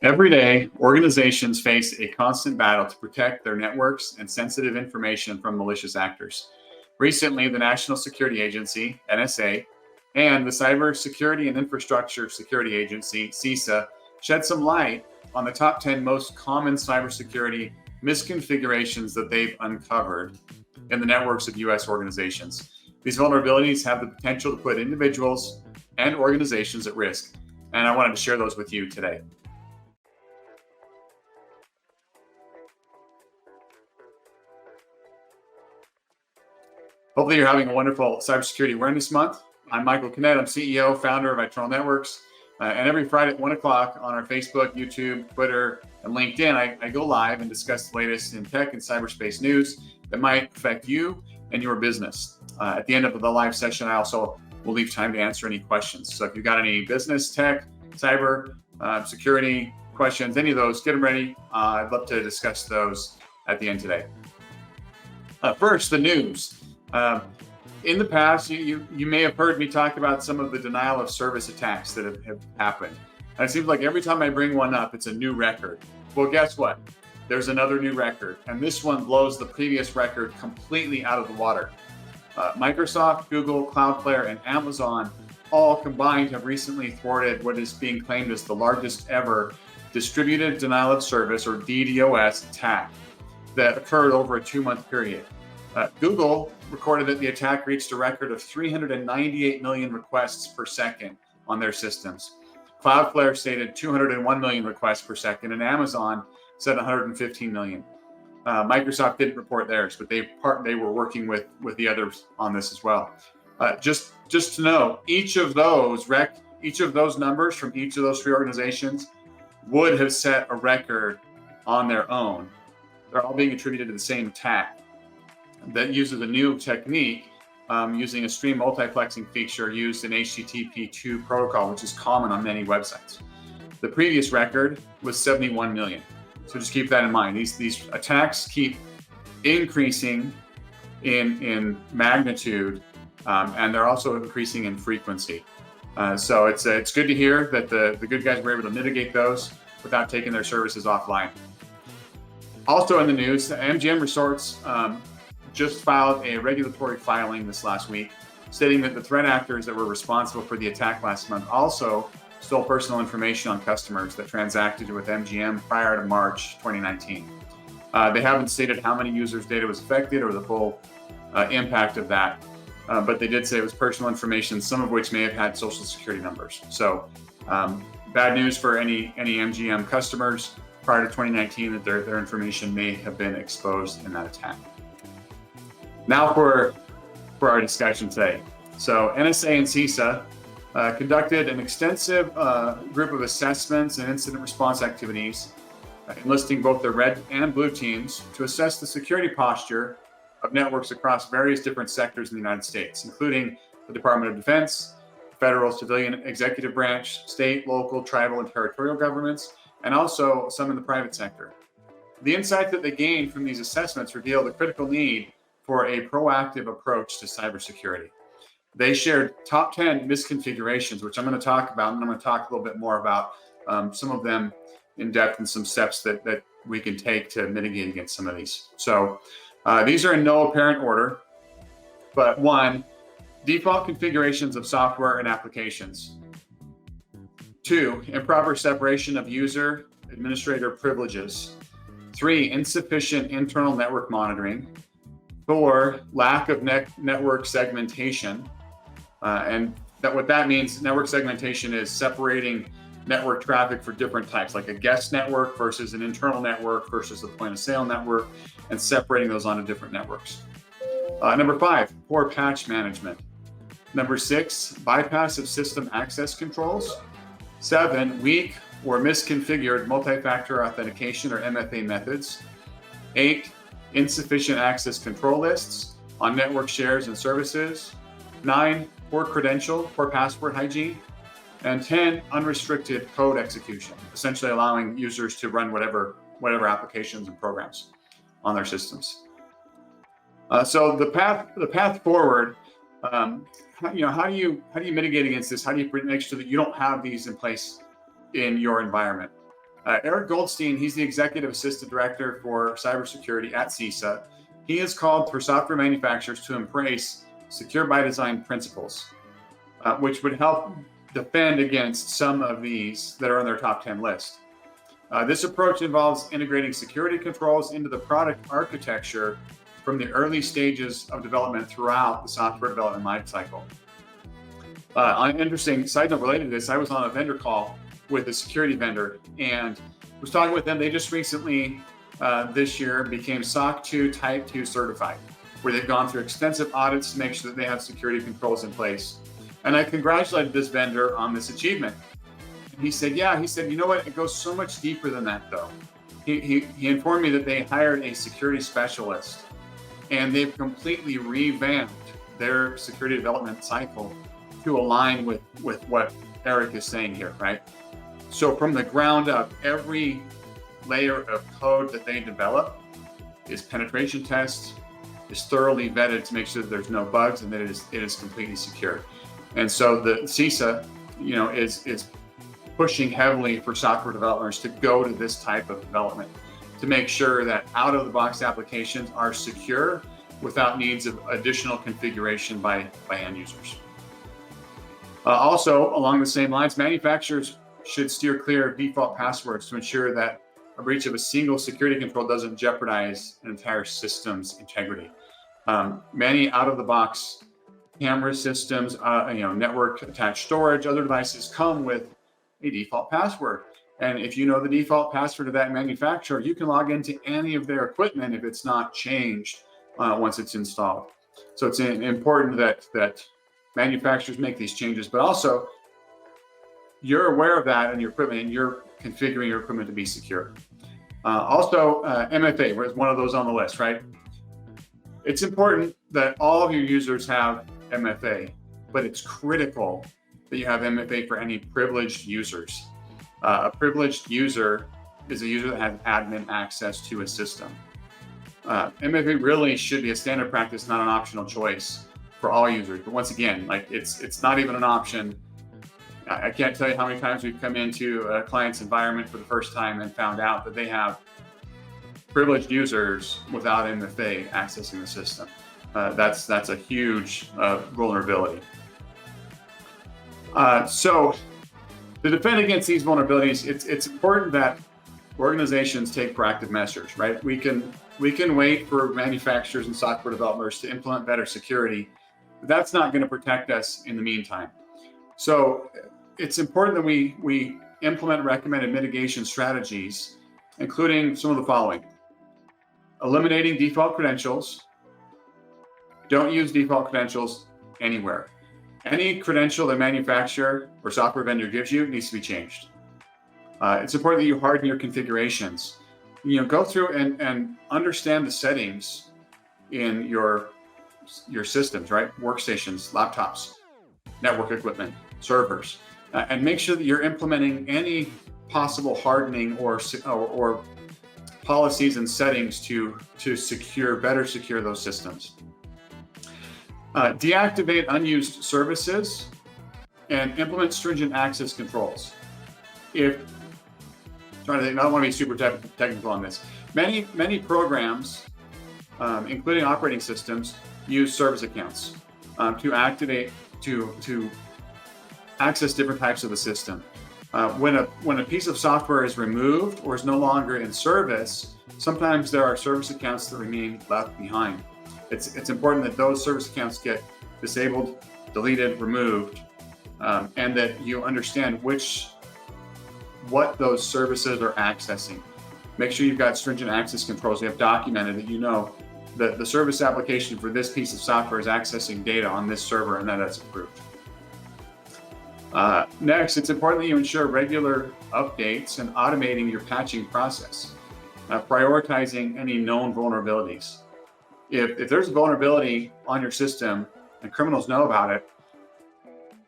Every day, organizations face a constant battle to protect their networks and sensitive information from malicious actors. Recently, the National Security Agency, NSA, and the Cybersecurity and Infrastructure Security Agency, CISA, shed some light on the top 10 most common cybersecurity misconfigurations that they've uncovered in the networks of US organizations. These vulnerabilities have the potential to put individuals and organizations at risk, and I wanted to share those with you today. Hopefully you're having a wonderful Cybersecurity Awareness Month. I'm Michael Kinnett. I'm CEO, founder of Eternal Networks. And every Friday at 1 o'clock on our Facebook, YouTube, Twitter, and LinkedIn, I go live and discuss the latest in tech and cyberspace news that might affect you and your business. At the end of the live session, I also will leave time to answer any questions. So if you've got any business, tech, cyber, security questions, any of those, get them ready. I'd love to discuss those at the end today. First, the news. In the past, you may have heard me talk about some of the denial of service attacks that have happened. And it seems like every time I bring one up, it's a new record. Well, guess what? There's another new record, and this one blows the previous record completely out of the water. Microsoft, Google, Cloudflare, and Amazon all combined have recently thwarted what is being claimed as the largest ever distributed denial of service, or DDoS, attack that occurred over a 2-month period. Google recorded that the attack reached a record of 398 million requests per second on their systems. Cloudflare stated 201 million requests per second, and Amazon said 115 million. Microsoft didn't report theirs, but they were working with the others on this as well. Just to know, each of those numbers from each of those 3 organizations would have set a record on their own. They're all being attributed to the same attack that uses a new technique using a stream multiplexing feature used in HTTP2 protocol, which is common on many websites. The previous record was 71 million. So just keep that in mind. These attacks keep increasing in magnitude, and they're also increasing in frequency. So it's good to hear that the good guys were able to mitigate those without taking their services offline. Also in the news, MGM Resorts just filed a regulatory filing this last week stating that the threat actors that were responsible for the attack last month also stole personal information on customers that transacted with MGM prior to March 2019. They haven't stated how many users' data was affected or the full impact of that, but they did say it was personal information, some of which may have had social security numbers. So bad news for any MGM customers prior to 2019 that their information may have been exposed in that attack. Now for our discussion today. So NSA and CISA conducted an extensive group of assessments and incident response activities, enlisting both the red and blue teams to assess the security posture of networks across various different sectors in the United States, including the Department of Defense, federal civilian executive branch, state, local, tribal, and territorial governments, and also some in the private sector. The insight that they gained from these assessments revealed the critical need for a proactive approach to cybersecurity. They shared top 10 misconfigurations, which I'm going to talk about, and I'm going to talk a little bit more about some of them in depth and some steps that we can take to mitigate against some of these. So these are in no apparent order, but 1, default configurations of software and applications. 2, improper separation of user administrator privileges. 3, insufficient internal network monitoring. 4, lack of network segmentation. And what that means, network segmentation is separating network traffic for different types, like a guest network versus an internal network versus a point of sale network, and separating those onto different networks. Number 5, poor patch management. Number 6, bypass of system access controls. 7, weak or misconfigured multi-factor authentication, or MFA methods. 8, insufficient access control lists on network shares and services. 9, poor credential, poor password hygiene. And 10, unrestricted code execution, essentially allowing users to run whatever applications and programs on their systems. So the path forward, how do you mitigate against this? How do you make sure that you don't have these in place in your environment? Eric Goldstein, he's the Executive Assistant Director for Cybersecurity at CISA. He has called for software manufacturers to embrace secure by design principles, which would help defend against some of these that are on their top 10 list. This approach involves integrating security controls into the product architecture from the early stages of development throughout the software development lifecycle. On an interesting side note related to this, I was on a vendor call with a security vendor and was talking with them. They just recently, this year, became SOC 2 Type 2 certified, where they've gone through extensive audits to make sure that they have security controls in place. And I congratulated this vendor on this achievement. And he said, yeah, you know what? It goes so much deeper than that, though. He informed me that they hired a security specialist and they've completely revamped their security development cycle to align with what Eric is saying here, right? So from the ground up, every layer of code that they develop is penetration tests, is thoroughly vetted to make sure that there's no bugs and that it is completely secure. And so the CISA, is pushing heavily for software developers to go to this type of development to make sure that out-of-the-box applications are secure without needs of additional configuration by end users. Also, along the same lines, manufacturers should steer clear of default passwords to ensure that a breach of a single security control doesn't jeopardize an entire system's integrity. Many out-of-the-box camera systems, network attached storage, other devices come with a default password. And if you know the default password of that manufacturer, you can log into any of their equipment if it's not changed once it's installed. So it's important that manufacturers make these changes, but also you're aware of that in your equipment and you're configuring your equipment to be secure. MFA was one of those on the list, right? It's important that all of your users have MFA, but it's critical that you have MFA for any privileged users. A privileged user is a user that has admin access to a system. MFA really should be a standard practice, not an optional choice for all users. But once again, it's not even an option. I can't tell you how many times we've come into a client's environment for the first time and found out that they have privileged users without MFA accessing the system. That's a huge vulnerability. So to defend against these vulnerabilities, it's important that organizations take proactive measures, right? We can wait for manufacturers and software developers to implement better security, but that's not going to protect us in the meantime. So it's important that we implement recommended mitigation strategies, including some of the following: eliminating default credentials. Don't use default credentials anywhere. Any credential the manufacturer or software vendor gives you needs to be changed. It's important that you harden your configurations. Go through and understand the settings in your systems, right? Workstations, laptops, network equipment, servers, and make sure that you're implementing any possible hardening or policies and settings to better secure those systems. Deactivate unused services and implement stringent access controls. I don't want to be super technical on this. Many programs, including operating systems, use service accounts to access different types of the system. When a piece of software is removed or is no longer in service, sometimes there are service accounts that remain left behind. It's important that those service accounts get disabled, deleted, removed, and that you understand what those services are accessing. Make sure you've got stringent access controls. You have documented that you know that the service application for this piece of software is accessing data on this server and that it's approved. Next, it's important that you ensure regular updates and automating your patching process, prioritizing any known vulnerabilities. If there's a vulnerability on your system and criminals know about it,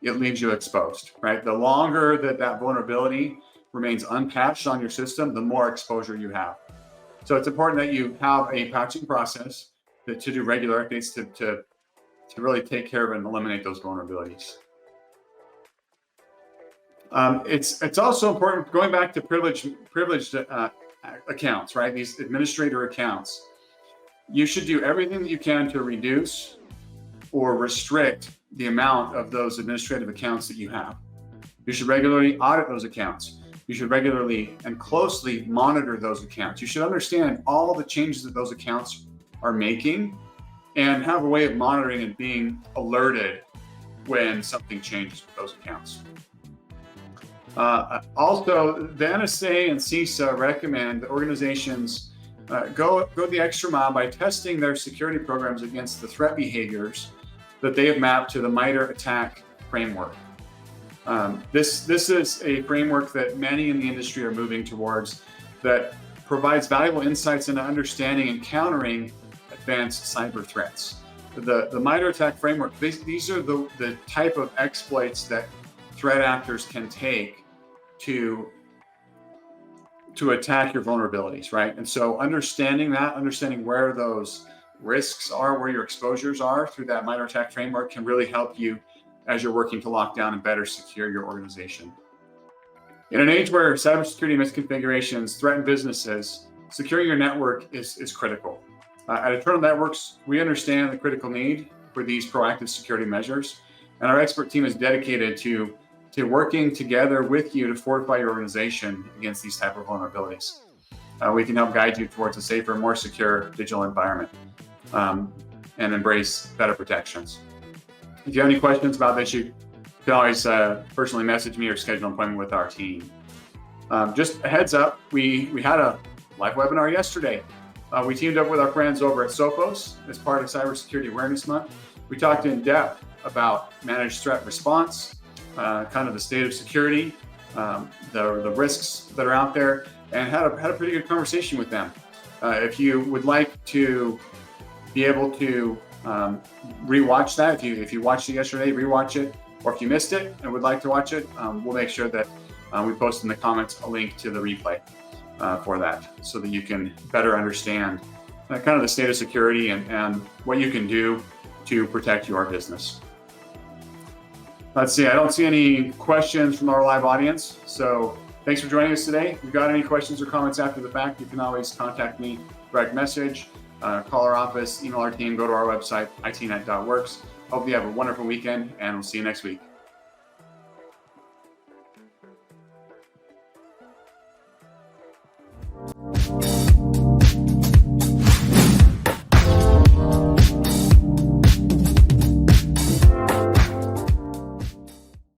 it leaves you exposed, right? The longer that vulnerability remains unpatched on your system, the more exposure you have. So it's important that you have a patching process to do regular updates to really take care of and eliminate those vulnerabilities. It's also important, going back to privileged accounts, right? These administrator accounts. You should do everything that you can to reduce or restrict the amount of those administrative accounts that you have. You should regularly audit those accounts. You should regularly and closely monitor those accounts. You should understand all the changes that those accounts are making and have a way of monitoring and being alerted when something changes with those accounts. Also, the NSA and CISA recommend that organizations go the extra mile by testing their security programs against the threat behaviors that they have mapped to the MITRE ATT&CK framework. This is a framework that many in the industry are moving towards, that provides valuable insights into understanding and countering advanced cyber threats. The MITRE ATT&CK framework, these are the type of exploits that threat actors can take to attack your vulnerabilities, right? And so understanding where those risks are, where your exposures are through that MITRE ATT&CK framework can really help you as you're working to lock down and better secure your organization. In an age where cybersecurity misconfigurations threaten businesses, securing your network is critical. At Eternal Networks, we understand the critical need for these proactive security measures, and our expert team is dedicated to working together with you to fortify your organization against these type of vulnerabilities. We can help guide you towards a safer, more secure digital environment and embrace better protections. If you have any questions about this, you can always personally message me or schedule an appointment with our team. Just a heads up, we had a live webinar yesterday. We teamed up with our friends over at Sophos as part of Cybersecurity Awareness Month. We talked in depth about managed threat response, kind of the state of security, the risks that are out there, and had a pretty good conversation with them. If you would like to be able to rewatch that, if you watched it yesterday, rewatch it, or if you missed it and would like to watch it, we'll make sure that we post in the comments a link to the replay for that, so that you can better understand kind of the state of security and what you can do to protect your business. Let's see, I don't see any questions from our live audience. So thanks for joining us today. If you've got any questions or comments after the fact, you can always contact me, direct message, call our office, email our team, go to our website, itnet.works. Hope you have a wonderful weekend, and we'll see you next week.